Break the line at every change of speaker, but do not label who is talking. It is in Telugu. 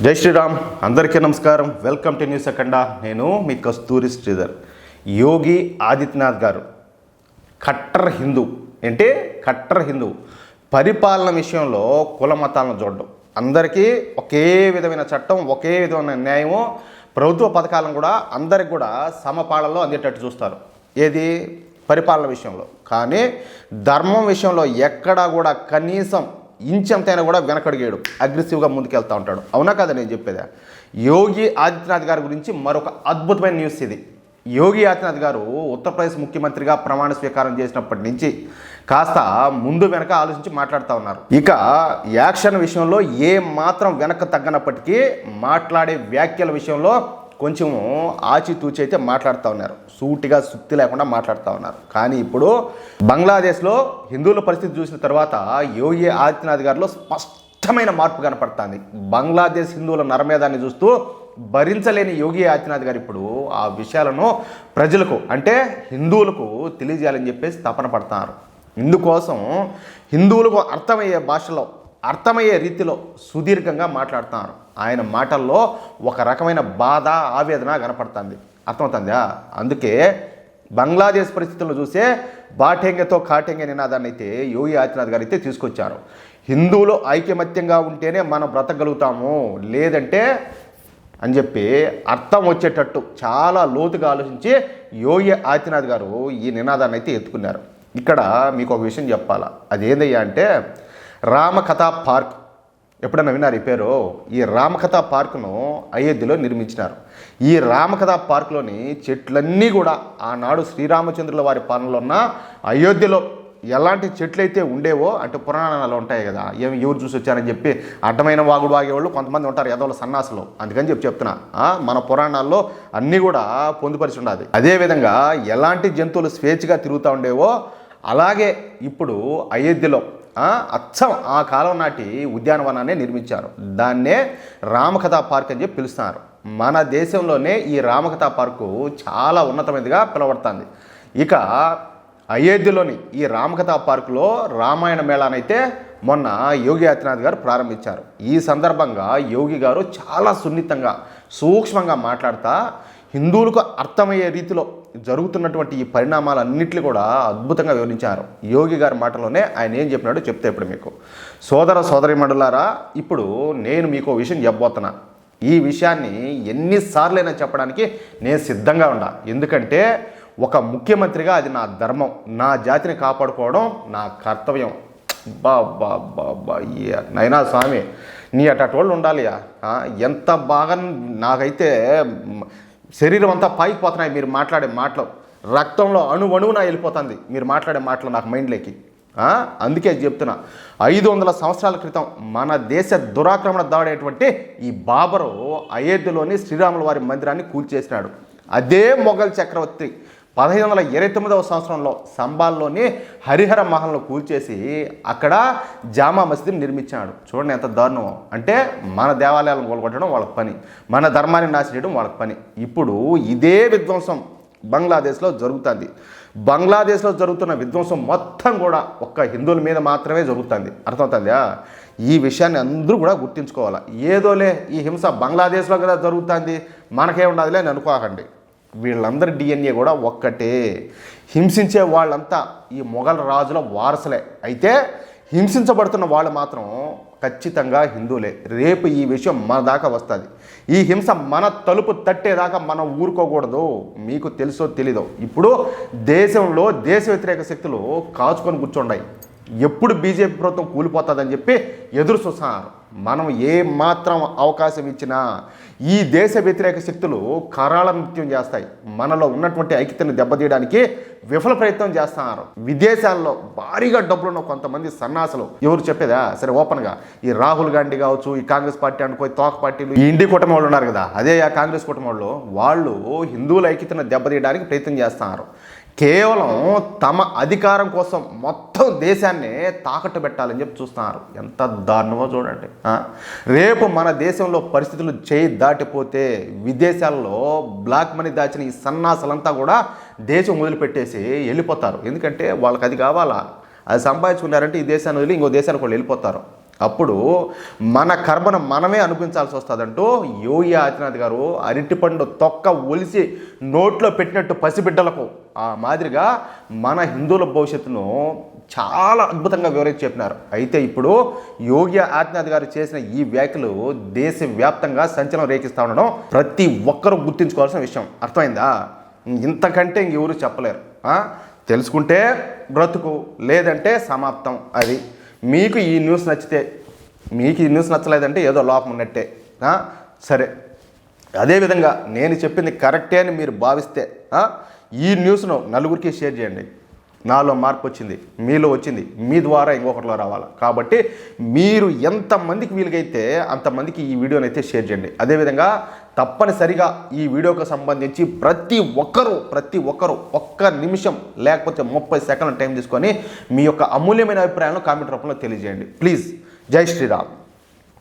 జై శ్రీరామ్. అందరికీ నమస్కారం. వెల్కమ్ టు న్యూస్ అఖండ. నేను మీ కస్తూరి శ్రీధర్. యోగి ఆదిత్యనాథ్ గారు కట్టర్ హిందూ అంటే కట్టర్ హిందూ పరిపాలన విషయంలో కుల మతాలను చూడడం, అందరికీ ఒకే విధమైన చట్టం, ఒకే విధమైన న్యాయము, ప్రభుత్వ పథకాలను కూడా అందరికి కూడా సమపాళలో అందేటట్టు చూస్తారు. ఏది పరిపాలన విషయంలో. కానీ ధర్మం విషయంలో ఎక్కడా కూడా కనీసం ఇంచెంతైనా కూడా వెనకడిగేయడు, అగ్రెసివ్గా ముందుకెళ్తూ ఉంటాడు. అవునా కదా నేను చెప్పేదా? యోగి ఆదిత్యనాథ్ గారి గురించి మరొక అద్భుతమైన న్యూస్ ఇది. యోగి ఆదిత్యనాథ్ గారు ఉత్తరప్రదేశ్ ముఖ్యమంత్రిగా ప్రమాణ స్వీకారం చేసినప్పటి నుంచి కాస్త ముందు వెనక ఆలోచించి మాట్లాడుతూ ఉన్నారు. ఇక యాక్షన్ విషయంలో ఏ మాత్రం వెనక తగ్గనప్పటికీ మాట్లాడే వ్యాఖ్యల విషయంలో కొంచెం ఆచితూచి అయితే మాట్లాడుతూ ఉన్నారు. సూటిగా సుత్తి లేకుండా మాట్లాడుతూ ఉన్నారు. కానీ ఇప్పుడు బంగ్లాదేశ్లో హిందువుల పరిస్థితి చూసిన తర్వాత యోగి ఆదిత్యనాథ్ గారిలో స్పష్టమైన మార్పు కనపడుతుంది. బంగ్లాదేశ్ హిందువుల నరమేధాన్ని చూస్తూ భరించలేని యోగి ఆదిత్యనాథ్ గారు ఇప్పుడు ఆ విషయాలను ప్రజలకు అంటే హిందువులకు తెలియజేయాలని చెప్పేసి తపన పడుతున్నారు. ఇందుకోసం హిందువులకు అర్థమయ్యే భాషలో, అర్థమయ్యే రీతిలో సుదీర్ఘంగా మాట్లాడుతున్నారు. ఆయన మాటల్లో ఒక రకమైన బాధ, ఆవేదన కనపడుతుంది. అర్థమవుతుందా? అందుకే బంగ్లాదేశ్ పరిస్థితులను చూసే బాటెంగతో కాటెంగ నినాదాన్ని అయితే యోగి ఆదిత్యనాథ్ గారు అయితే తీసుకొచ్చారు. హిందువులు ఐకమత్యంగా ఉంటేనే మనం బ్రతకగలుగుతాము, లేదంటే అని చెప్పి అర్థం వచ్చేటట్టు చాలా లోతుగా ఆలోచించి యోగి ఆదిత్యనాథ్ గారు ఈ నినాదాన్ని అయితే ఎత్తుకున్నారు. ఇక్కడ మీకు ఒక విషయం చెప్పాలా. అదేందయ్యా అంటే రామకథా పార్క్. ఎప్పుడన్నా విన్నారు ఈ పేరు? ఈ రామకథా పార్కును అయోధ్యలో నిర్మించినారు. ఈ రామకథా పార్కులోని చెట్లన్నీ కూడా ఆనాడు శ్రీరామచంద్రుల వారి పాలనలో ఉన్న అయోధ్యలో ఎలాంటి చెట్లు అయితే ఉండేవో, అంటే పురాణాలు ఉంటాయి కదా, ఎవరు చూసి వచ్చారని చెప్పి అడ్డమైన వాగుడు వాగేవాళ్ళు కొంతమంది ఉంటారు, ఎదవల సన్నాసులు. అందుకని చెప్తున్నా, మన పురాణాల్లో అన్నీ కూడా పొందుపరిచి ఉండాలి. అదేవిధంగా ఎలాంటి జంతువులు స్వేచ్ఛగా తిరుగుతూ ఉండేవో అలాగే ఇప్పుడు అయోధ్యలో అచ్చం ఆ కాలం నాటి ఉద్యానవనాన్ని నిర్మించారు. దాన్నే రామకథా పార్క్ అని చెప్పి పిలుస్తున్నారు. మన దేశంలోనే ఈ రామకథా పార్కు చాలా ఉన్నతమైనదిగా పిలువబడుతుంది. ఇక అయోధ్యలోని ఈ రామకథా పార్కులో రామాయణ మేళానైతే మొన్న యోగి ఆదిత్యనాథ్ గారు ప్రారంభించారు. ఈ సందర్భంగా యోగి గారు చాలా సున్నితంగా, సూక్ష్మంగా మాట్లాడుతూ హిందువులకు అర్థమయ్యే రీతిలో జరుగుతున్నటువంటి ఈ పరిణామాలన్నింటినీ కూడా అద్భుతంగా వివరించారు. యోగి గారి మాటలోనే ఆయన ఏం చెప్పినాడో చెప్తే ఇప్పుడు మీకు. సోదర సోదరీమణులారా, ఇప్పుడు నేను మీకు విషయం చెప్పబోతున్నా. ఈ విషయాన్ని ఎన్నిసార్లైనా చెప్పడానికి నేను సిద్ధంగా ఉన్నా. ఎందుకంటే ఒక ముఖ్యమంత్రిగా అది నా ధర్మం, నా జాతిని కాపాడుకోవడం నా కర్తవ్యం. నైనా స్వామి, నీ అటు వాళ్ళు ఉండాలి. ఎంత బాగా నాకైతే శరీరం అంతా పైకి పోతున్నాయి మీరు మాట్లాడే మాటలు. రక్తంలో అణువణువున వెళ్ళిపోతుంది మీరు మాట్లాడే మాటలు నాకు మైండ్లోకి. అందుకే చెప్తున్నా, 500 సంవత్సరాల క్రితం మన దేశ దురాక్రమణ దాడేటువంటి ఈ బాబరు అయోధ్యలోని శ్రీరాముల వారి మందిరాన్ని కూల్చేసినాడు. అదే మొఘల్ చక్రవర్తి 1529వ సంవత్సరంలో సంబాల్లోని హరిహర మహల్ను కూల్చేసి అక్కడ జామా మసీదుని నిర్మించాడు. చూడండి ఎంత దారుణం. అంటే మన దేవాలయాలను కోలుకొట్టడం వాళ్ళకి పని, మన ధర్మాన్ని నాశనం వాళ్ళకి పని. ఇప్పుడు ఇదే విధ్వంసం బంగ్లాదేశ్లో జరుగుతుంది. బంగ్లాదేశ్లో జరుగుతున్న విధ్వంసం మొత్తం కూడా ఒక్క హిందువుల మీద మాత్రమే జరుగుతుంది. అర్థమవుతుందా? ఈ విషయాన్ని అందరూ కూడా గుర్తుంచుకోవాలి. ఏదోలే ఈ హింస బంగ్లాదేశ్లో కదా జరుగుతుంది, మనకే ఉండదులే అని అనుకోకండి. వీళ్ళందరి డిఎన్ఏ కూడా ఒక్కటే. హింసించే వాళ్ళంతా ఈ మొఘల్ రాజుల వారసులే. అయితే హింసించబడుతున్న వాళ్ళు మాత్రం ఖచ్చితంగా హిందువులే. రేపు ఈ విషయం మన దాకా వస్తుంది. ఈ హింస మన తలుపు తట్టేదాకా మనం ఊరుకోకూడదు. మీకు తెలుసో తెలీదో ఇప్పుడు దేశంలో దేశ వ్యతిరేక శక్తులు కాచుకొని కూర్చుండాయి. ఎప్పుడు బీజేపీ ప్రభుత్వం కూలిపోతుందని చెప్పి ఎదురు చూస్తున్నారు. మనం ఏ మాత్రం అవకాశం ఇచ్చినా ఈ దేశ వ్యతిరేక శక్తులు కరాళ నృత్యం చేస్తాయి. మనలో ఉన్నటువంటి ఐక్యతను దెబ్బతీయడానికి విఫల ప్రయత్నం చేస్తున్నారు. విదేశాల్లో భారీగా డబ్బులున్న కొంతమంది సన్నాసులు, ఎవరు చెప్పేదా సరే ఓపెన్గా, ఈ రాహుల్ గాంధీ కావచ్చు, ఈ కాంగ్రెస్ పార్టీ అనుకో, తోక పార్టీలు, ఈ ఇండి కుటుంబం వాళ్ళు ఉన్నారు కదా, అదే ఆ కాంగ్రెస్ కుటుంబంలో వాళ్ళు హిందువుల ఐక్యతను దెబ్బతీయడానికి ప్రయత్నం చేస్తున్నారు. కేవలం తమ అధికారం కోసం మొత్తం దేశాన్ని తాకట్టు పెట్టాలని చెప్పి చూస్తున్నారు. ఎంత దారుణమో చూడండి. రేపు మన దేశంలో పరిస్థితులు చేయి దాటిపోతే విదేశాల్లో బ్లాక్ మనీ దాచిన ఈ సన్నాసులంతా కూడా దేశం వదిలిపెట్టేసి వెళ్ళిపోతారు. ఎందుకంటే వాళ్ళకి అది కావాలా, అది సంపాదించుకున్నారంటే ఈ దేశాన్ని వదిలి ఇంకో దేశానికి వాళ్ళు వెళ్ళిపోతారు. అప్పుడు మన కర్మను మనమే అనిపించాల్సి వస్తుందంటూ యోగి ఆదిత్యనాథ్ గారు అరటిపండు తొక్క ఒలిసి నోట్లో పెట్టినట్టు పసిబిడ్డలకు ఆ మాదిరిగా మన హిందువుల భవిష్యత్తును చాలా అద్భుతంగా వివరించి చెప్పినారు. అయితే ఇప్పుడు యోగి ఆదిత్యనాథ్ గారు చేసిన ఈ వ్యాఖ్యలు దేశవ్యాప్తంగా సంచలనం రేకిస్తూ ఉండడం ప్రతి ఒక్కరూ గుర్తుంచుకోవాల్సిన విషయం. అర్థమైందా? ఇంతకంటే ఇంకెవరు చెప్పలేరు. తెలుసుకుంటే బ్రతుకు, లేదంటే సమాప్తం. అది మీకు ఈ న్యూస్ నచ్చితే, మీకు ఈ న్యూస్ నచ్చలేదంటే ఏదో లోపం ఉన్నట్టే. సరే, అదేవిధంగా నేను చెప్పింది కరెక్టే అని మీరు భావిస్తే ఈ న్యూస్ను నలుగురికి షేర్ చేయండి. నాలో మార్పు వచ్చింది, మీలో వచ్చింది, మీ ద్వారా ఇంకొకరిలో రావాలి. కాబట్టి మీరు ఎంతమందికి వీలుగైతే అంతమందికి ఈ వీడియోని అయితే షేర్ చేయండి. అదేవిధంగా తప్పనిసరిగా ఈ వీడియోకి సంబంధించి ప్రతి ఒక్కరూ ఒక్క నిమిషం లేకపోతే 30 సెకండ్ల టైం తీసుకొని మీ యొక్క అమూల్యమైన అభిప్రాయాలను కామెంట్ రూపంలో తెలియజేయండి. ప్లీజ్. జై శ్రీరామ్.